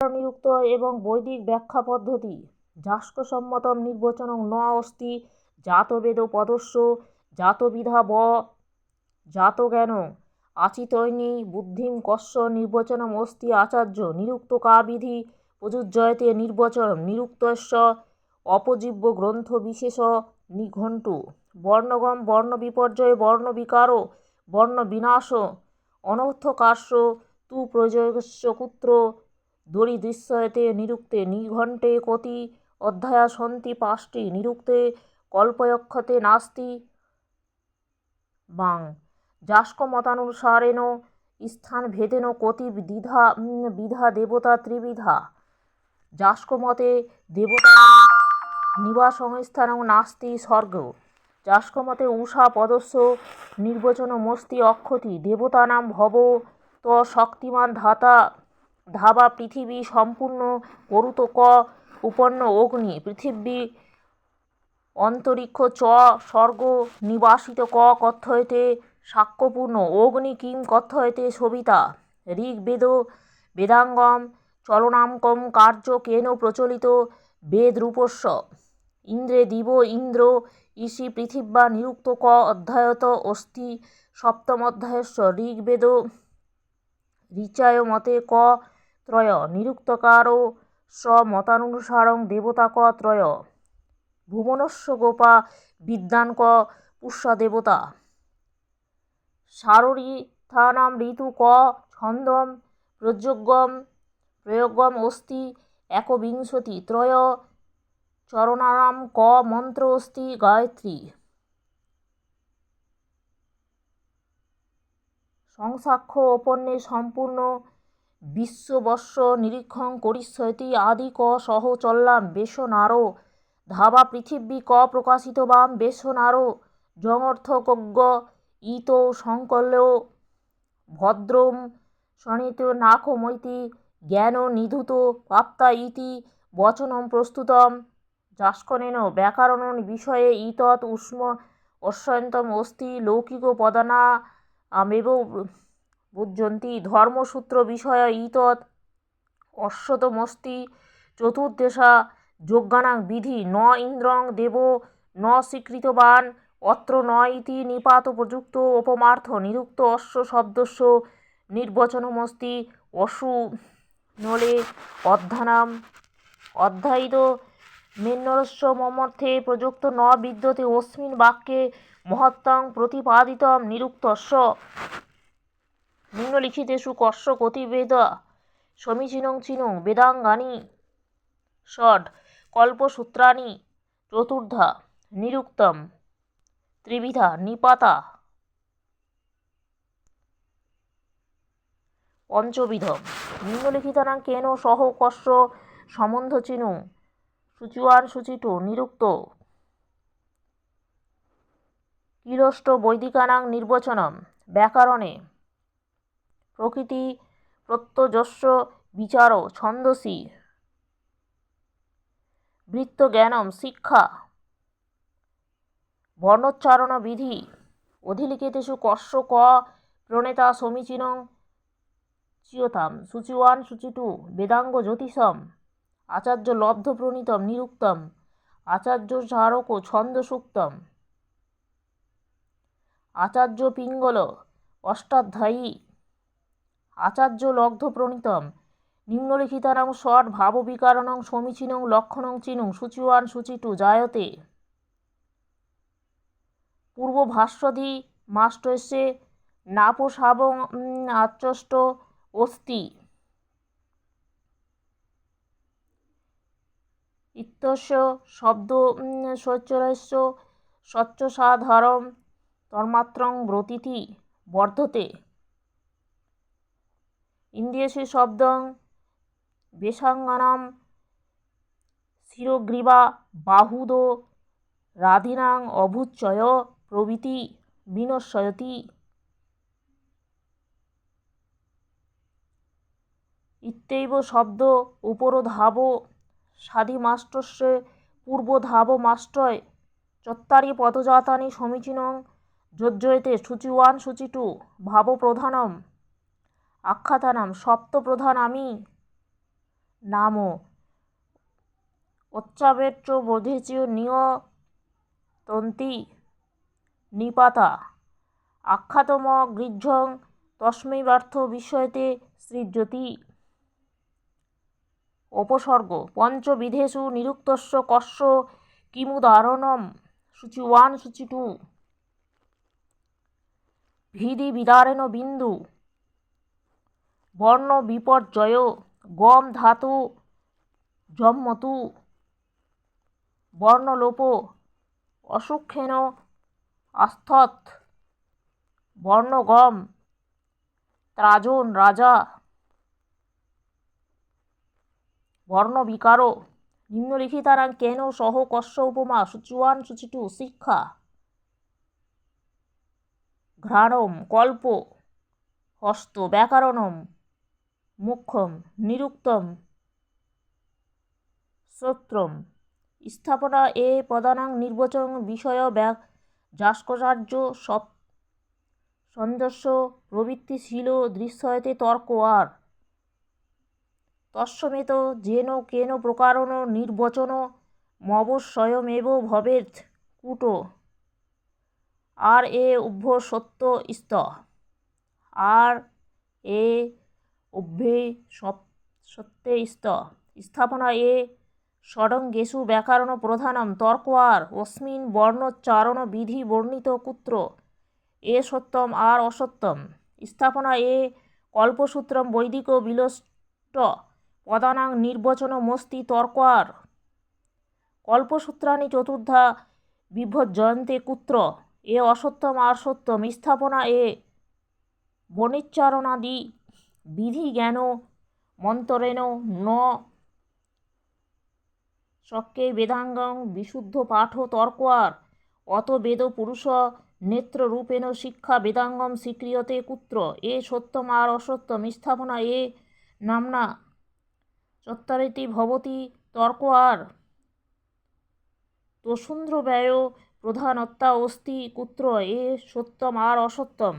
নিরুক্ত এবং বৈদিক ব্যাখ্যা পদ্ধতি। যাস্কসম্মতম নির্বচনং ন অস্তি জাতবেদ পদস্য জাতবিধা ব জাতজ্ঞান আচিতৈনী বুদ্ধিম কস্য নির্বচনম অস্তি আচার্য নিরুক্তকাবিধি প্রযুজ্যতে নির্বচনম নিরুক্তস্য অপজীব্য গ্রন্থ বিশেষ নিঘণ্টু বর্ণগম বর্ণবিপর্যয় বর্ণবিকার বর্ণবিনাশ অনর্থকার্য তু প্রযোগস্য কুত্র দরিদৃশ্যতে নিরুক্তে নিঘণ্টে কতি অধ্যায়া সন্তি পাঁচটি নিরুক্তে কল্পয়ক্ষতে নাস্তি বাং যাস্কমতানুসারেণ স্থানভেদেন কতি বিধা দেবতা ত্রিবিধা যাস্কমতে দেবতা নিবাসস্থানং নাস্তি স্বর্গ যাস্কমতে উষা পদস্য নির্বচনমস্তি অক্ষতি দেবতানাং ভব ত শক্তিমান ধাবা পৃথিবী সম্পূর্ণ করুত ক উপন্ন অগ্নি পৃথিবী অন্তরিক্ষ চ স্বর্গ নিবাসিত ক কথ্যতে সাক্ষ্যপূর্ণ অগ্নি কিং কথ্যতে সবিতা ঋগ্বেদ বেদাঙ্গম চলনাঙ্কম কার্য কেন প্রচলিত বেদরূপস্য ইন্দ্রে দিব ইন্দ্র ঈশি পৃথিব্যা নিরুক্ত ক অধ্যায়ত অস্তি সপ্তমধ্যায়স্য ঋগ্বেদ ঋচায় মতে ক ত্রয় নিরুক্তকারো স মতানুসারং দেবতা ক ত্রয় ভুবনস্য গোপা বিদ্যান ক পুষ্যা দেবতা সাররিথানাম ঋতু ক ছন্দম প্রয়োগম অস্তি একবিংশতি ত্রয় চরণানাম ক মন্ত্র অস্তি গায়ত্রী সংসাক্ষ্য অপন্নে সম্পূর্ণ বিশ্ববস্য নিরীক্ষং করিষ্যতি আদি ক সহ চল্লাম বেশনারো ধাবা পৃথিবী ক প্রকাশিত বাম বেশনারো জঙর্থকজ্ঞ ইত সংকল্য ভদ্রম শনিত নাখমৈতি জ্ঞান নিধুত প্রাপ্তা ইতি বচনম প্রস্তুতম যাস্কনেন ব্যাকরণ বিষয়ে ইতৎ উষ্ম অস্যন্তম অস্তি লৌকিক পদানামেব বুঝ্যন্তি ধর্মসূত্র বিষয় ইতৎ অশ্বতমস্তি চতুর্দশা যজ্ঞানাং বিধি ন ইন্দ্রং দেব ন স্বীকৃতবান অত্র ন ইতি নিপাত প্রযুক্ত অপমার্থ নিরুক্ত অশ্ব শব্দস্য নির্বচনমস্তি অসু নলে অধ্যানাম অধ্যায়িত মেন্নরস্য মমর্থে প্রযুক্ত ন বিদ্যতে অস্মিন বাক্যে মহত্তং প্রতিপাদিতম নিরুক্তস্য নিম্নলিখিতেষু কস্য কতিবেদা সমীচীনং চিনুং বেদাঙ্গানি ষড কল্পসূত্রাণি চতুর্ধা নিরুক্তম ত্রিবিধা নিপাতা পঞ্চবিধম নিম্নলিখিতানাং কেন সহ কস্য সম্বন্ধ চিনুং শুচিওয়ান শুচিটু নিরুক্ত কিলষ্ট বৈদিকানাং নির্বচনম ব্যাকরণে প্রকৃতি প্রত্যজস্য বিচার ছন্দসি বৃত্তজ্ঞানম শিক্ষা বর্ণোচ্চারণ বিধি অধিলিখিতেষু কস্য ক প্রণেতা সমীচীনং চিয়তাম শুচিওয়ান শুচিটু বেদাঙ্গ জ্যোতিষম আচার্য লব্ধ প্রণীতম নিরুক্তম আচার্য ধারক ছন্দ সূক্তম আচার্য পিঙ্গল অষ্টাধ্যায়ী আচার্য লব্ধ প্রণীতম নিম্নলিখিতানাং ষট ভাববিকারণং সমীচীনং লক্ষণং চিনুং শুচিওয়ান শুচিটু জায়তে পূর্বভাষ্যধি মাষ্টস্যে নাপসাবং আচষ্ট অস্তি ইত্যস্য শব্দ শৈচরস্য স্বচ্ছসাধারম তন্মাত্রং ব্রতীতি বর্ধতে ইন্দ্রিয়েষু শব্দং বেশাঙ্গানাম শিরোগ্রীবা বাহুদ রাধীনাং অভুচ্চয় প্রভৃতি বিনশ্যতি ইত্যেব শব্দ উপরোধাব সাধিমাষ্টস্যে পূর্বধাবমাষ্টয় চত্বারি পদজাতানি সমীচীনং যোজ্যতে শুচিওয়ান শুচিটু ভাবপ্রধানম আখ্যাতানাম সপ্তপ্রধানামি নামো উচ্চাবেচ্য বোধেচ নিয়তন্তি নিপাতা আখ্যাতম গৃহ্যং তস্মৈবার্থ বিস্ময়তে সৃজ্যতি। উপসর্গ পঞ্চবিধেষু নিরুক্তস্য কস্য কিমুদাহরণম সূচি 1 সূচি 2 ভিদি বিদারেণ বিন্দু বর্ণ বিপর্যয় গম ধাতু জম্মতু বর্ণলোপ অসুক্ষেন আস্থৎ বর্ণগম ত্রাজন রাজা বর্ণবিকার নিম্নলিখিতানাং কেন সহ কস্য উপমা সূচি 1 সূচি 2 শিক্ষা ঘ্রাণম কল্প হস্ত ব্যাকরণম মুখ্যম নিরুক্তম শ্রোত্রম স্থাপনা এ পদানাং নির্বচন বিষয় যাস্কচার্য সঞ্জস্য প্রবৃত্তিশীল দৃশ্যতে তর্ক আর তস্মেত যেন কেন প্রকারেণ নির্বচন মবশ্যয়মেব ভবেৎ কুটো আর এ উভ্য সত্য স্থ আর এ উভ্যে সত্যে স্থ স্থাপনা এ ষডঙ্গেষু ব্যাকরণ প্রধানম তর্ক আর অস্মিন বর্ণোচ্চারণ বিধি বর্ণিত কুত্র এ সত্যম আর অসত্যম স্থাপনা এ কল্পসূত্রম বৈদিক বিলষ্ট পদানাং নির্বচনমস্তি তর্ক আর কল্পসূত্রাণি চতুর্ধা বিভজ্যন্তে কুত্র এ অসত্যম আর সত্যম স্থাপনা এ বনিচ্চারণাদি বিধি জ্ঞান মন্তরেণ ন শক্যে বেদাঙ্গং বিশুদ্ধ পাঠ তর্ক আর অত বেদ পুরুষ নেত্ররূপেণ শিক্ষা বেদাঙ্গম স্বীক্রিয়তে কুত্র এ সত্যম আর অসত্যম স্থাপনা এ নাম্না চত্বরিতি ভবতি তর্ক আর তসুন্দ্রব্যয় প্রধানত্বা অস্তি কুত্র এ সত্যম আর অসত্যম।